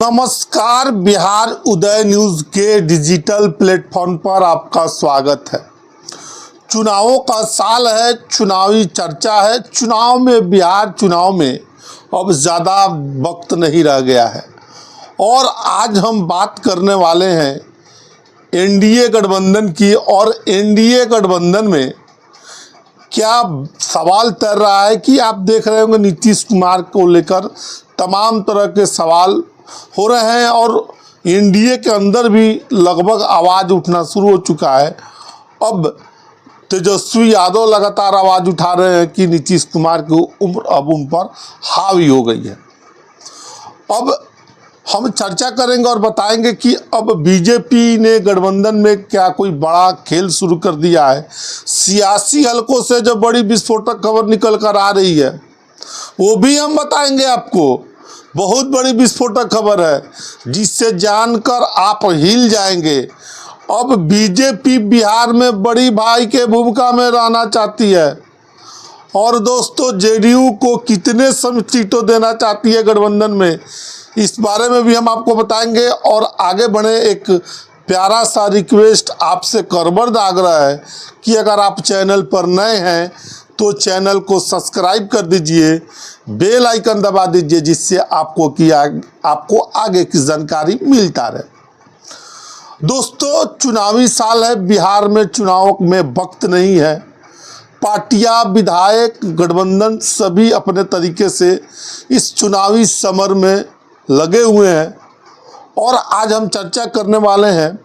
नमस्कार, बिहार उदय न्यूज़ के digital platform पर आपका स्वागत है। चुनावों का साल है, चुनावी चर्चा है। चुनाव में बिहार चुनाव में अब ज़्यादा वक्त नहीं रह गया है और आज हम बात करने वाले हैं एनडीए गठबंधन की। और एनडीए गठबंधन में क्या सवाल तैर रहा है कि आप देख रहे होंगे नीतीश कुमार को लेकर तमाम तरह के सवाल हो रहे हैं और एनडीए के अंदर भी लगभग आवाज़ उठना शुरू हो चुका है। अब तेजस्वी यादव लगातार आवाज़ उठा रहे हैं कि नीतीश कुमार की उम्र अब उन पर हावी हो गई है। अब हम चर्चा करेंगे और बताएंगे कि अब बीजेपी ने गठबंधन में क्या कोई बड़ा खेल शुरू कर दिया है। सियासी हलकों से जो बड़ी विस्फोटक खबर निकल कर आ रही है वो भी हम बताएंगे आपको। बहुत बड़ी विस्फोटक खबर है जिससे जानकर आप हिल जाएंगे। अब बीजेपी बिहार में बड़ी भाई के भूमिका में रहना चाहती है और दोस्तों जेडीयू को कितने सीटों देना चाहती है गठबंधन में, इस बारे में भी हम आपको बताएंगे। और आगे बढ़े एक प्यारा सा रिक्वेस्ट आपसे करबर्द आग्रह है कि अगर आप चैनल पर नए हैं तो चैनल को सब्सक्राइब कर दीजिए, बेल आइकन दबा दीजिए जिससे आपको आगे की जानकारी मिलता रहे। दोस्तों चुनावी साल है, बिहार में चुनाव में वक्त नहीं है। पार्टियां, विधायक, गठबंधन सभी अपने तरीके से इस चुनावी समर में लगे हुए हैं और आज हम चर्चा करने वाले हैं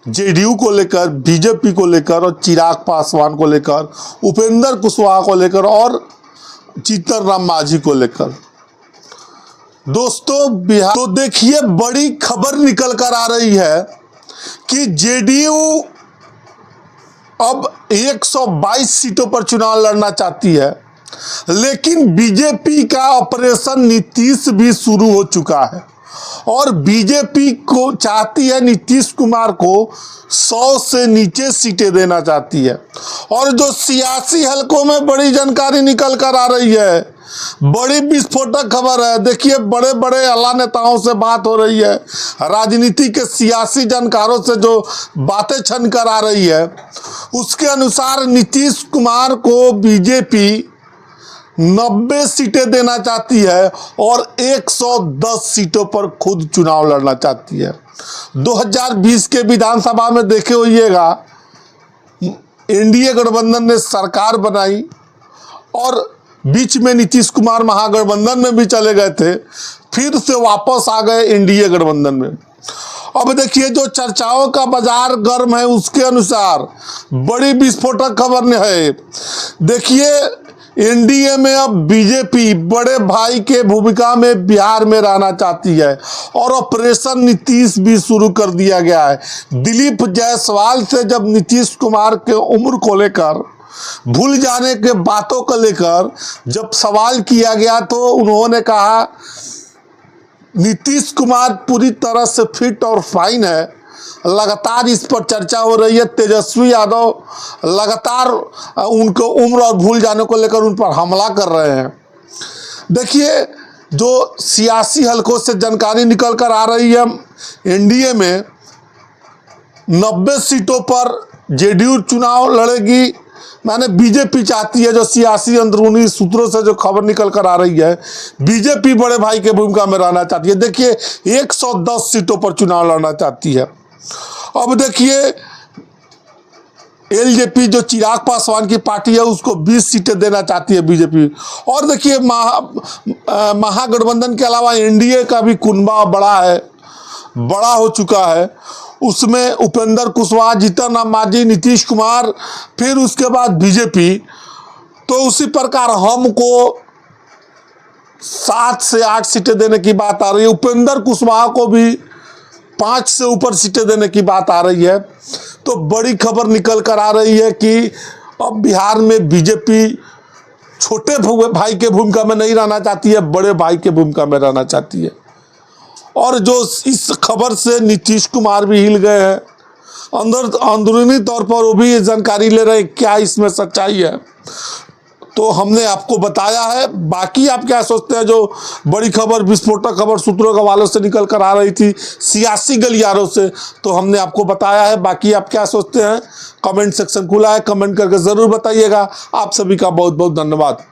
जेडीयू को लेकर, बीजेपी को लेकर और चिराग पासवान को लेकर, उपेंद्र कुशवाहा को लेकर और जीतन राम मांझी को लेकर। दोस्तों बिहार तो देखिए बड़ी खबर निकल कर आ रही है कि जेडीयू अब 122 सीटों पर चुनाव लड़ना चाहती है, लेकिन बीजेपी का ऑपरेशन नीतीश भी शुरू हो चुका है और बीजेपी को चाहती है नीतीश कुमार को 100 से नीचे सीटें देना चाहती है। और जो सियासी हलकों में बड़ी जानकारी निकल कर आ रही है, बड़ी विस्फोटक खबर है। देखिए बड़े बड़े आला नेताओं से बात हो रही है, राजनीति के सियासी जानकारों से जो बातें छन कर आ रही है उसके अनुसार नीतीश कुमार को बीजेपी 90 सीटें देना चाहती है और 110 सीटों पर खुद चुनाव लड़ना चाहती है। 2020 के विधानसभा में देखे होइएगा एनडीए गठबंधन ने सरकार बनाई और बीच में नीतीश कुमार महागठबंधन में भी चले गए थे, फिर से वापस आ गए एनडीए गठबंधन में। अब देखिए जो चर्चाओं का बाजार गर्म है उसके अनुसार बड़ी विस्फोटक खबर है। देखिए एनडीए में अब बीजेपी बड़े भाई के भूमिका में बिहार में रहना चाहती है और ऑपरेशन नीतीश भी शुरू कर दिया गया है। दिलीप जायसवाल से जब नीतीश कुमार के उम्र को लेकर, भूल जाने के बातों को लेकर जब सवाल किया गया तो उन्होंने कहा नीतीश कुमार पूरी तरह से फिट और फाइन है। लगातार इस पर चर्चा हो रही है। तेजस्वी यादव लगातार उनको उम्र और भूल जाने को लेकर उन पर हमला कर रहे हैं। देखिए जो सियासी हलकों से जानकारी निकल कर आ रही है, एनडीए में 90 सीटों पर जेडीयू चुनाव लड़ेगी, माने बीजेपी चाहती है। जो सियासी अंदरूनी सूत्रों से जो खबर निकल कर आ रही है, बीजेपी बड़े भाई के भूमिका में रहना चाहती है। देखिए 110 सीटों पर चुनाव लड़ना चाहती है। अब देखिए एलजेपी जो चिराग पासवान की पार्टी है उसको 20 सीटें देना चाहती है बीजेपी। और देखिए महागठबंधन के अलावा एनडीए का भी कुनबा बड़ा हो चुका है। उसमें उपेंद्र कुशवाहा, जीतन राम मांझी, नीतीश कुमार, फिर उसके बाद बीजेपी। तो उसी प्रकार हमको 7 से 8 सीटें देने की बात आ रही है। उपेंद्र कुशवाहा को भी 5 से ऊपर सीटें देने की बात आ रही है। तो बड़ी खबर निकल कर आ रही है कि अब बिहार में बीजेपी छोटे भाई के भूमिका में नहीं रहना चाहती है, बड़े भाई के भूमिका में रहना चाहती है। और जो इस खबर से नीतीश कुमार भी हिल गए हैं, अंदरूनी तौर पर वो भी ये जानकारी ले रहे हैं क्या इसमें सच्चाई है। तो हमने आपको बताया है। बाकी आप क्या सोचते हैं? जो बड़ी खबर, विस्फोटक खबर सूत्रों के हवालों से निकल कर आ रही थी सियासी गलियारों से, तो हमने आपको बताया है। बाकी आप क्या सोचते हैं? कमेंट सेक्शन खुला है, कमेंट करके ज़रूर बताइएगा। आप सभी का बहुत बहुत धन्यवाद।